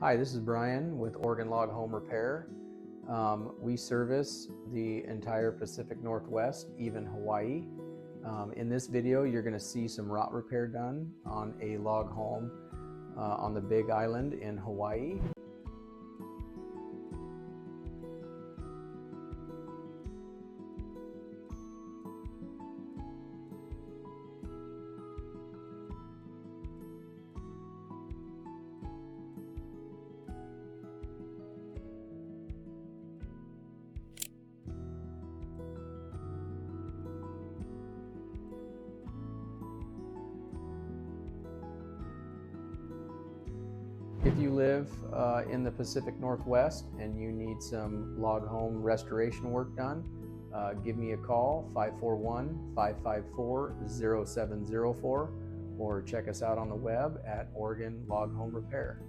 Hi, this is Brian with Oregon Log Home Repair. We service the entire Pacific Northwest, even Hawaii. In this video, you're going to see some rot repair done on a log home on the Big Island in Hawaii. If you live in the Pacific Northwest and you need some log home restoration work done, give me a call, 541-554-0704, or check us out on the web at Oregon Log Home Repair.